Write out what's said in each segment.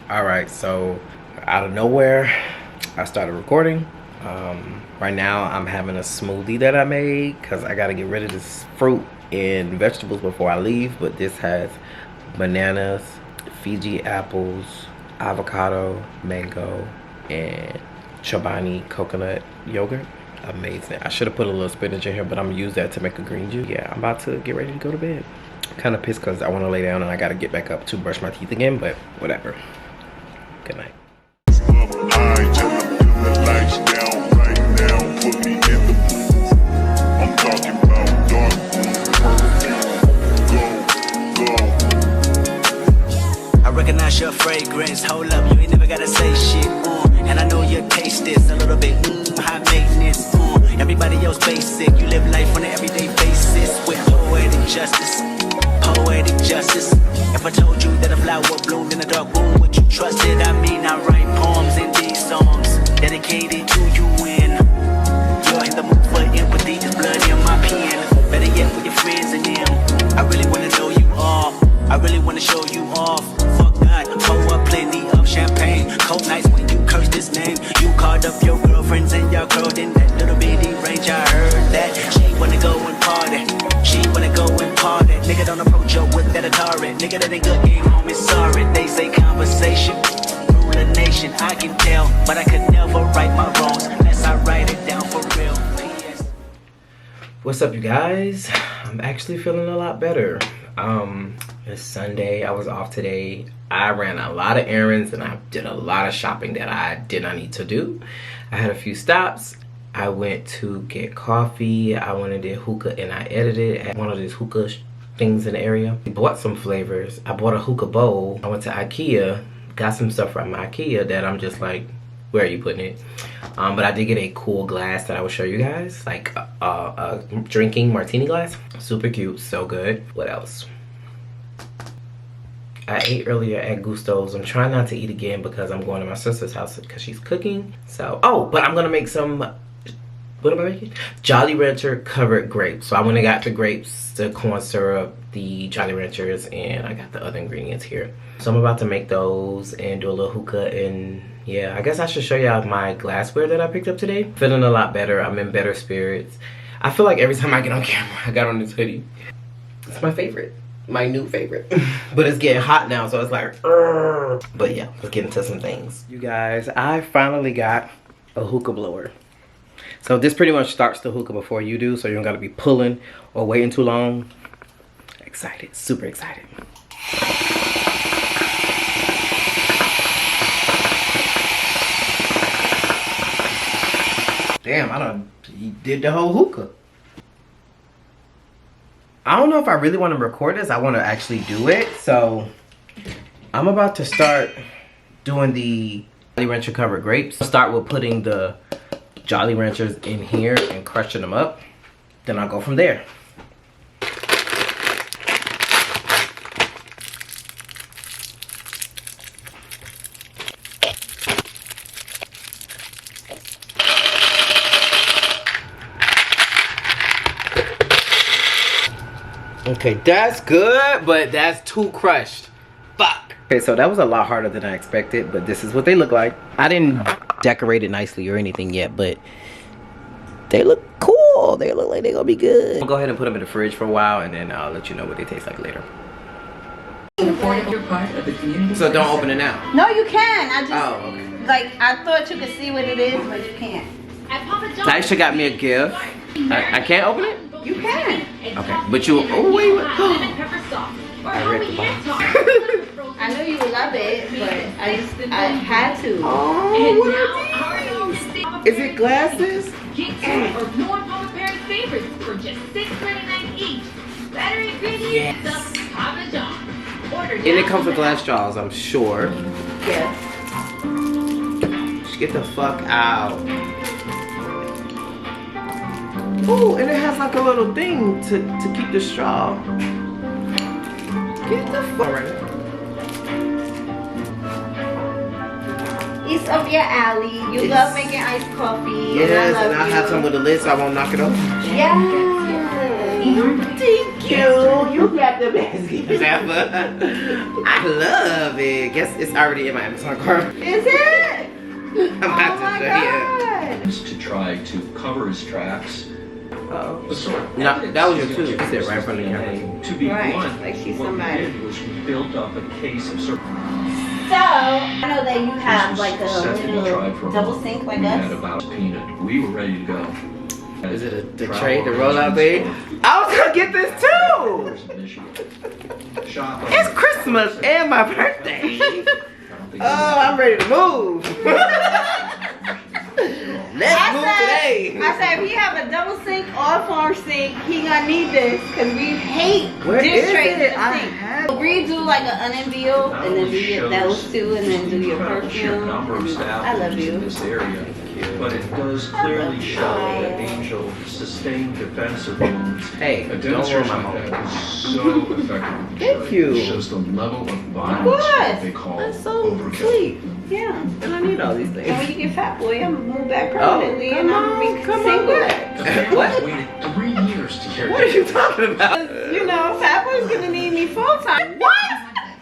Alright, so out of nowhere, I started recording. Right now, I'm having a smoothie that I made because I got to get rid of this fruit and vegetables before I leave. But this has bananas, Fiji apples, avocado, mango, and Chobani coconut yogurt. Amazing. I should have put a little spinach in here, but I'm going to use that to make a green juice. Yeah, I'm about to get ready to go to bed. Kind of pissed because I want to lay down and I got to get back up to brush my teeth again, but whatever. Good night. I recognize your fragrance. Hold up, you ain't never gotta say shit. And I know your taste is a little bit high maintenance. Everybody else basic. You live life on an everyday basis with poetic justice. Poetic justice. If I told you that a flower bloomed in a dark room, would you trust it? I mean, I write poems in these songs dedicated to you. When you're in the mood for empathy, there's blood in my pen. Better yet, with your friends and them. I really wanna know you all. I really wanna show you off. Fuck God, pour up plenty of champagne. Cold nights when you curse this name. You called up your girlfriends and y'all curled in that little bitty range. I heard that she wanna go and party. She wanna go and party. Nigga, don't approach her with that Atari. Nigga, that ain't good game, homie, sorry. They say conversation rule a nation. I can tell, but I could never right my wrongs unless I write it down for real. P.S. What's up, you guys? I'm actually feeling a lot better. It's Sunday. I was off today. I ran a lot of errands and I did a lot of shopping that I did not need to do. I had a few stops. I went to get coffee. I went and did hookah and I edited at one of these hookah things in the area. I bought some flavors. I bought a hookah bowl. I went to IKEA, got some stuff from IKEA that I'm just like, where are you putting it? But I did get a cool glass that I will show you guys, like a drinking martini glass. Super cute, so good. What else? I ate earlier at Gusto's. I'm trying not to eat again because I'm going to my sister's house because she's cooking. So, oh, but I'm gonna make some, what am I making? Jolly Rancher covered grapes. So I went and got the grapes, the corn syrup, the Jolly Ranchers, and I got the other ingredients here. So I'm about to make those and do a little hookah, and yeah, I guess I should show y'all my glassware that I picked up today. Feeling a lot better. I'm in better spirits. I feel like every time I get on camera, I got on this hoodie. It's my favorite. My new favorite. But it's getting hot now, so it's like, urgh. But yeah, let's get into some things. You guys, I finally got a hookah blower. So this pretty much starts the hookah before you do, so you don't gotta be pulling or waiting too long. Excited, super excited. Damn, I done did the whole hookah. I don't know if I really want to record this. I want to actually do it. So I'm about to start doing the Jolly Rancher covered grapes. I'll start with putting the Jolly Ranchers in here and crushing them up. Then I'll go from there. Okay, that's good, but that's too crushed. Fuck. Okay, so that was a lot harder than I expected, but this is what they look like. I didn't decorate it nicely or anything yet, but they look cool. They look like they're gonna be good. I'll go ahead and put them in the fridge for a while, and then I'll let you know what they taste like later. So don't open it now. No, you can. I just, okay. like, I thought you could see what it is, but you can't. Taisha got me a gift. I can't open it? You can. Okay, but you, oh wait, what? I know you would love it, but I had to. Oh, what are these? Is it glasses? Get two or more Papa Paris favorites for just $6.99 each. Better ingredients, Yes. the Papa John. Order And it comes with glass straws, I'm sure. Yes. Get the fuck out. Ooh, and it has like a little thing to keep the straw. Get the fuck right. It's up your alley. You love making iced coffee. Yes, and I I'll have some with a lid so I won't knock it over. Yeah. Thank You got the best gifts ever. I love it. Guess it's already in my Amazon cart. Is it? I'm about to show you. To try to cover his tracks. Uh-oh. The sort of No, that was your too. You sit right in front of your DNA. To be Right, blunt, like she's what somebody. we did was we built up a case of certain. So, I know that you have like a Something we tried for little a double month. sink like We had us. about peanut. We were ready to go. Is it the tray, the rollout thing? I was gonna get this too. It's Christmas and my birthday. Oh, I'm ready to move. Let's move today. I said, if he have a double sink or a farm sink, he gonna need this because we hate Where dish is trays in it? the I sink. have it. We do like an unenveal and then do your those two and then do your perfume. I love you. This area, but it does clearly show that Angel sustained defensive wounds. Hey, A don't ruin demonstration my like moment. that is so effective. Thank you. It shows the level of violence course. that they call That's so overkill. sweet. Yeah. And I need all these And things. when you get fat boy, I'm gonna move back permanently and I'm gonna be come single. on. What? Waited 3 years to hear What are you talking about? You know, fat boy's gonna need me full time. What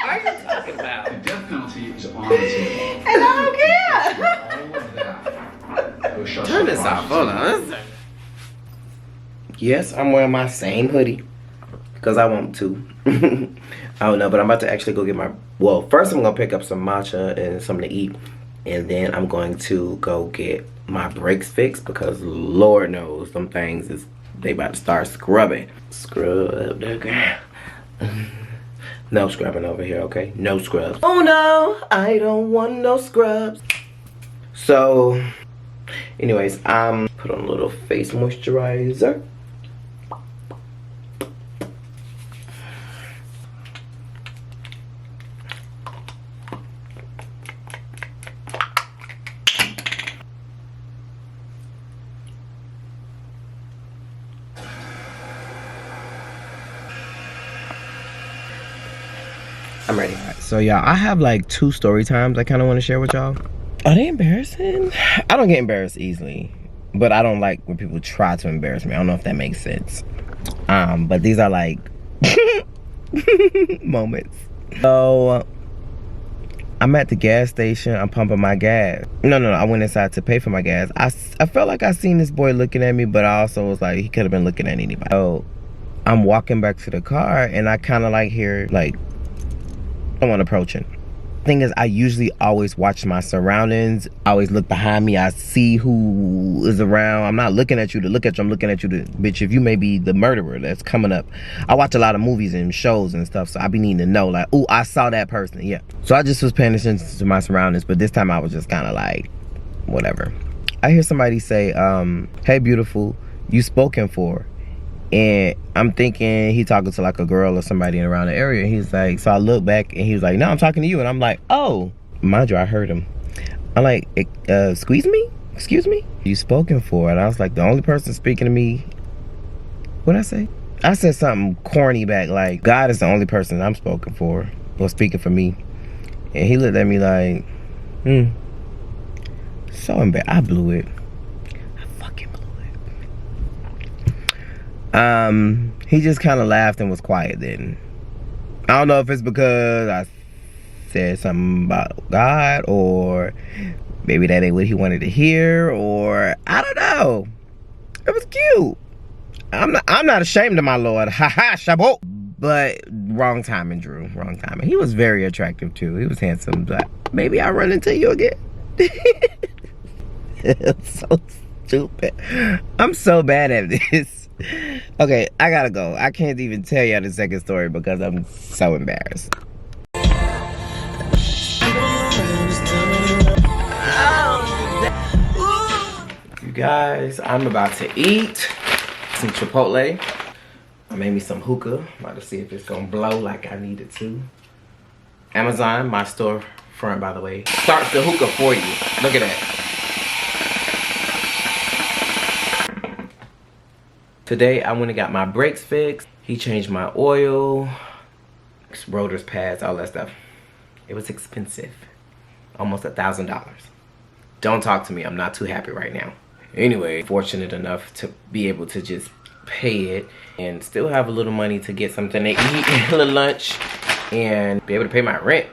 are you talking about? The death penalty is on the table. And I don't care. All of that was shut Turn down this off. process. Hold on. Yes, I'm wearing my same hoodie because I want to. I don't know, but I'm about to actually go get my. Well, first I'm gonna pick up some matcha and something to eat, and then I'm going to go get my brakes fixed because Lord knows some things is they about to start scrubbing. Scrub the ground. No scrubbing over here, okay? No scrubs. Oh no, I don't want no scrubs. So, anyways, put on a little face moisturizer. I'm ready. So y'all, I have like 2 story times I kind of want to share with y'all. Are they embarrassing? I don't get embarrassed easily, but I don't like when people try to embarrass me. I don't know if that makes sense. But these are like moments. So I'm at the gas station. I'm pumping my gas. No, I went inside to pay for my gas. I felt like I seen this boy looking at me, but I also was like, he could have been looking at anybody. So I'm walking back to the car, and I kind of like hear like someone approaching. Thing is, I usually always watch my surroundings. I always look behind me. I see who is around. I'm not looking at you to look at you. I'm looking at you to, bitch, if you may be the murderer that's coming up. I watch a lot of movies and shows and stuff, so I be needing to know, like, oh, I saw that person, yeah. So I just was paying attention to my surroundings, but this time I was just kind of like, whatever. I hear somebody say, hey, beautiful, you spoken for. And I'm thinking he talking to like a girl or somebody around the area. He's like, so I look back and he was like, no, I'm talking to you. And I'm like, oh, mind you, I heard him. I'm like, excuse me? You spoken for. And I was like, the only person speaking to me, what'd I say? I said something corny back, like, God is the only person I'm spoken for, or speaking for me. And he looked at me like, so embarrassed. I blew it. He just kind of laughed and was quiet then. I don't know if it's because I said something about God, or maybe that ain't what he wanted to hear, or I don't know. It was cute. I'm not ashamed of my Lord. Ha ha, Shabot. But wrong timing, Drew. Wrong timing. He was very attractive too. He was handsome, but maybe I'll run into you again. It's so stupid. I'm so bad at this. Okay, I gotta go. I can't even tell y'all the second story because I'm so embarrassed. You guys, I'm about to eat some Chipotle. I made me some hookah. I'm about to see if it's gonna blow like I need it to. Amazon, my storefront, by the way, starts the hookah for you. Look at that. Today, I went and got my brakes fixed. He changed my oil, rotors, pads, all that stuff. It was expensive. Almost $1,000. Don't talk to me. I'm not too happy right now. Anyway, fortunate enough to be able to just pay it and still have a little money to get something to eat, a little lunch, and be able to pay my rent.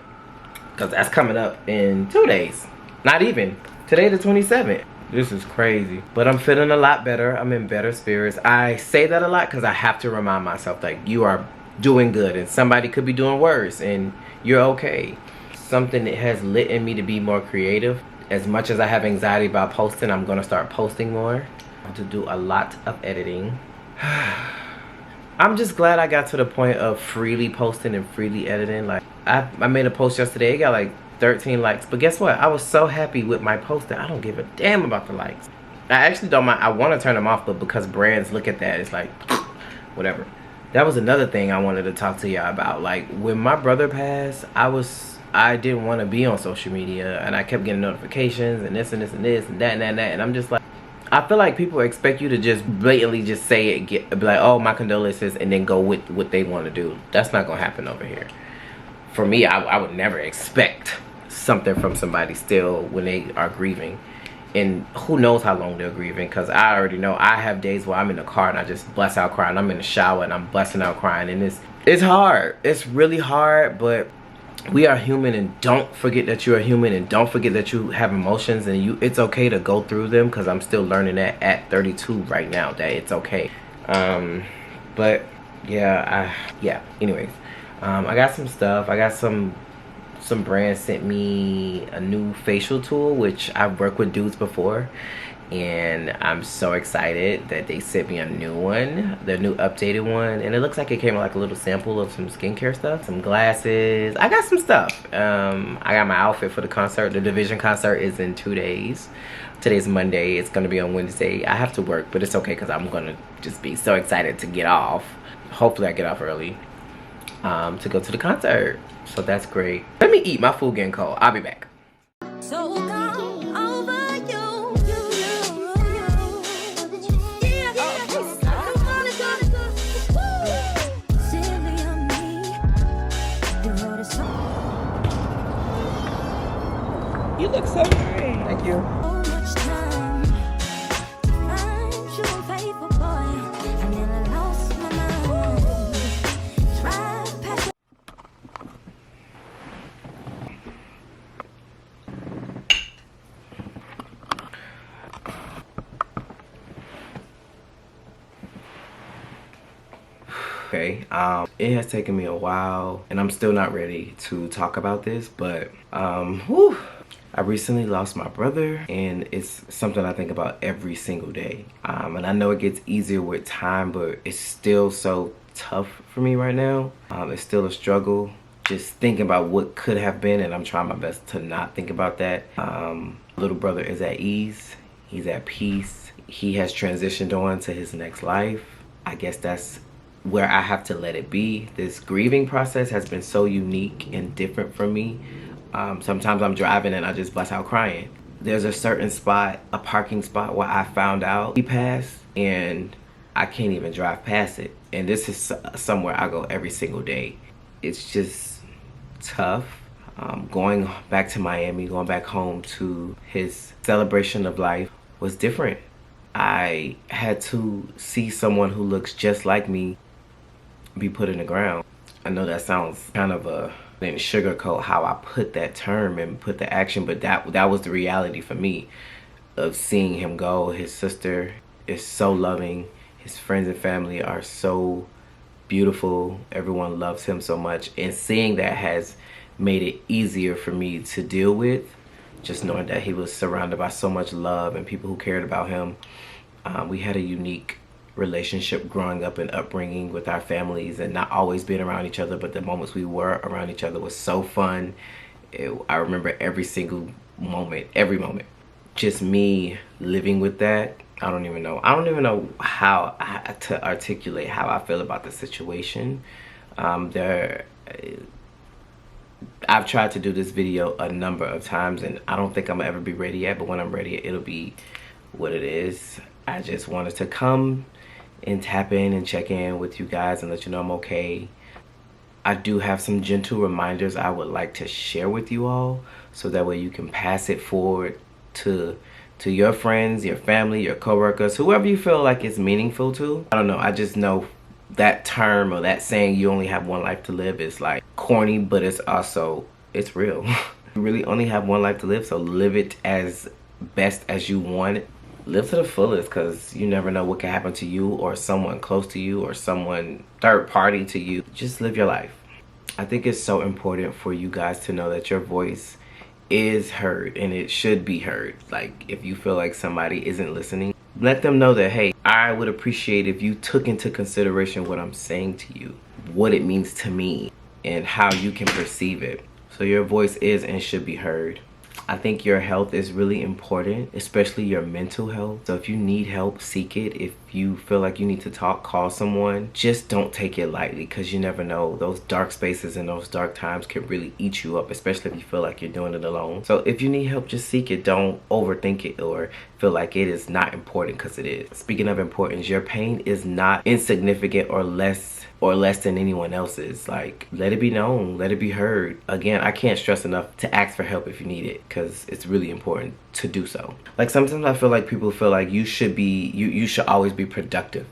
Because that's coming up in 2 days. Not even. Today the 27th. This is crazy. But I'm feeling a lot better. I'm in better spirits. I say that a lot because I have to remind myself that you are doing good and somebody could be doing worse and you're okay. Something that has lit in me to be more creative. As much as I have anxiety about posting, I'm going to start posting more. I have to do a lot of editing. I'm just glad I got to the point of freely posting and freely editing. Like I made a post yesterday. It got like 13 likes. But guess what? I was so happy with my post that I don't give a damn about the likes. I actually don't mind. I want to turn them off, but because brands look at that, it's like, whatever. That was another thing I wanted to talk to y'all about. Like, when my brother passed, I didn't want to be on social media. And I kept getting notifications and this and this and this and that and that and that. And I'm just like, I feel like people expect you to just blatantly just say it, be like, oh, my condolences, and then go with what they want to do. That's not going to happen over here. For me, I would never expect something from somebody still when they are grieving. And who knows how long they're grieving, because I already know I have days where I'm in the car and I just bust out crying. I'm in the shower and I'm busting out crying, and it's hard. It's really hard, but we are human, and don't forget that you are human, and don't forget that you have emotions, and it's okay to go through them, because I'm still learning that at 32 right now, that it's okay. But yeah, anyways, I got some stuff. I got some brands sent me a new facial tool, which I've worked with dudes before, and I'm so excited that they sent me a new one, the new updated one. And it looks like it came with like a little sample of some skincare stuff, some glasses. I got some stuff. I got my outfit for the concert. The Division concert is in 2 days. Today's Monday. It's gonna be on Wednesday. I have to work, but it's okay because I'm gonna just be so excited to get off. Hopefully I get off early to go to the concert. So that's great. Let me eat. My food getting cold. I'll be back. So gone over you. You look so great. Thank you. Okay, it has taken me a while, and I'm still not ready to talk about this, but I recently lost my brother, and it's something I think about every single day. And I know it gets easier with time, but it's still so tough for me right now. It's still a struggle just thinking about what could have been, and I'm trying my best to not think about that. Little brother is at ease. He's at peace. He has transitioned on to his next life. I guess that's where I have to let it be. This grieving process has been so unique and different for me. Sometimes I'm driving and I just bust out crying. There's a certain spot, a parking spot, where I found out he passed, and I can't even drive past it. And this is somewhere I go every single day. It's just tough. Going back to Miami, going back home to his celebration of life was different. I had to see someone who looks just like me be put in the ground. I know that sounds kind of didn't sugarcoat how I put that term and put the action, but that was the reality for me of seeing him go. His sister is so loving. His friends and family are so beautiful. Everyone loves him so much, and seeing that has made it easier for me to deal with, just knowing that he was surrounded by so much love and people who cared about him. We had a unique relationship growing up and upbringing with our families, and not always being around each other, but the moments we were around each other was so fun. I remember every single moment, every moment. Just me living with that, I don't even know how to articulate how I feel about the situation. I've tried to do this video a number of times, and I don't think I'm gonna ever be ready yet, but when I'm ready, it'll be what it is. I just wanted to come and tap in and check in with you guys and let you know I'm okay. I do have some gentle reminders I would like to share with you all, so that way you can pass it forward to to your friends, your family, your coworkers, whoever you feel like it's meaningful to. I don't know, I just know that term or that saying, you only have one life to live, is like corny, but it's also, it's real. You really only have one life to live, so live it as best as you want it. Live to the fullest, because you never know what can happen to you or someone close to you or someone third party to you. Just live your life. I think it's so important for you guys to know that your voice is heard, and it should be heard. Like, if you feel like somebody isn't listening, let them know that, hey, I would appreciate if you took into consideration what I'm saying to you, what it means to me, and how you can perceive it. So your voice is and should be heard. I think your health is really important, especially your mental health. So if you need help, seek it. If you feel like you need to talk, call someone. Just don't take it lightly, because you never know. Those dark spaces and those dark times can really eat you up, especially if you feel like you're doing it alone. So if you need help, just seek it. Don't overthink it or feel like it is not important, because it is. Speaking of importance, your pain is not insignificant or less than anyone else's. Like, let it be known, let it be heard. Again, I can't stress enough to ask for help if you need it, because it's really important to do so. Like, sometimes I feel like people feel like you should always be productive,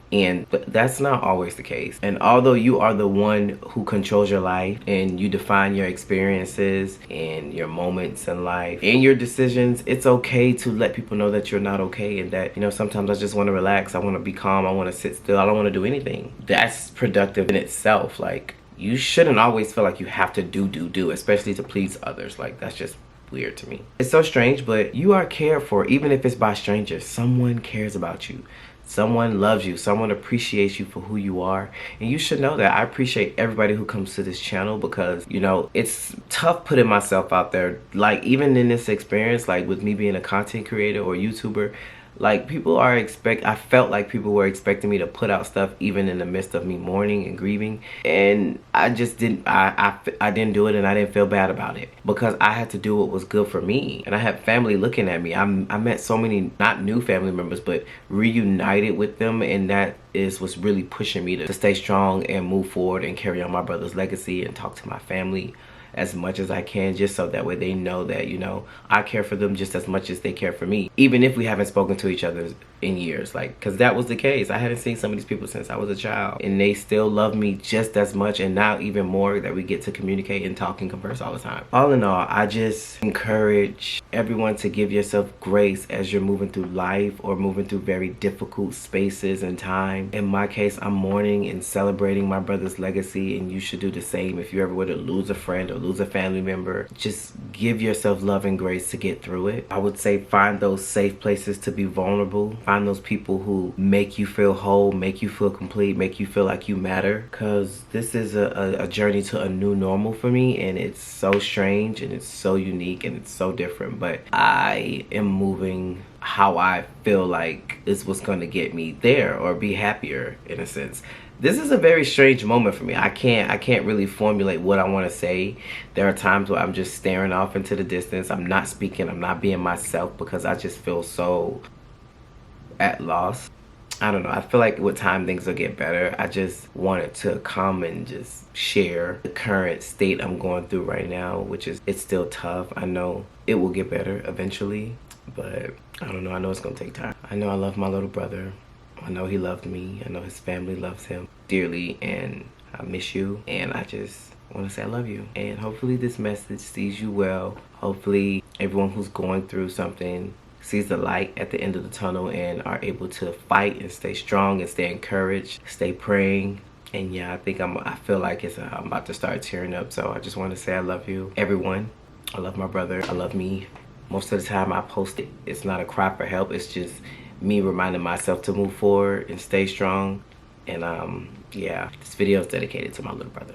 but that's not always the case. And although you are the one who controls your life and you define your experiences and your moments in life and your decisions, it's okay to let people know that you're not okay, and that, you know, sometimes I just want to relax, I want to be calm, I want to sit still, I don't want to do anything. That's productive in itself. Like, you shouldn't always feel like you have to do, especially to please others. Like, that's just weird to me. It's so strange, but you are cared for, even if it's by strangers. Someone cares about you, someone loves you, someone appreciates you for who you are, and you should know that. I appreciate everybody who comes to this channel, because, you know, it's tough putting myself out there. Like, even in this experience, like with me being a content creator or YouTuber, like, I felt like people were expecting me to put out stuff even in the midst of me mourning and grieving, and I just didn't. I didn't do it, and I didn't feel bad about it, because I had to do what was good for me, and I had family looking at me. I met so many, not new family members, but reunited with them, and that is what's really pushing me to stay strong and move forward and carry on my brother's legacy and talk to my family as much as I can, just so that way they know that, you know, I care for them just as much as they care for me, even if we haven't spoken to each other in years. Like, because that was the case. I hadn't seen some of these people since I was a child, and they still love me just as much, and now even more, that we get to communicate and talk and converse all the time. All in all, I just encourage everyone to give yourself grace as you're moving through life or moving through very difficult spaces and time. In my case, I'm mourning and celebrating my brother's legacy, and you should do the same. If you ever were to lose a friend or lose a family member, just give yourself love and grace to get through it. I would say find those safe places to be vulnerable. Find those people who make you feel whole, make you feel complete, make you feel like you matter, because this is a journey to a new normal for me, and it's so strange and it's so unique and it's so different, but I am moving how I feel like is what's going to get me there or be happier, in a sense. This is a very strange moment for me. I can't really formulate what I want to say. There are times where I'm just staring off into the distance. I'm not speaking. I'm not being myself, because I just feel so at loss. I don't know. I feel like with time things will get better. I just wanted to come and just share the current state I'm going through right now, which is, it's still tough. I know it will get better eventually, but I don't know. I know it's going to take time. I know I love my little brother. I know he loved me. I know his family loves him dearly, and I miss you, and I just want to say I love you. And hopefully this message sees you well. Hopefully everyone who's going through something sees the light at the end of the tunnel and are able to fight and stay strong and stay encouraged, stay praying. And yeah, I feel like I'm about to start tearing up. So I just want to say I love you, everyone. I love my brother. I love me. Most of the time I post it, it's not a cry for help. It's just me reminding myself to move forward and stay strong. And yeah, this video is dedicated to my little brother.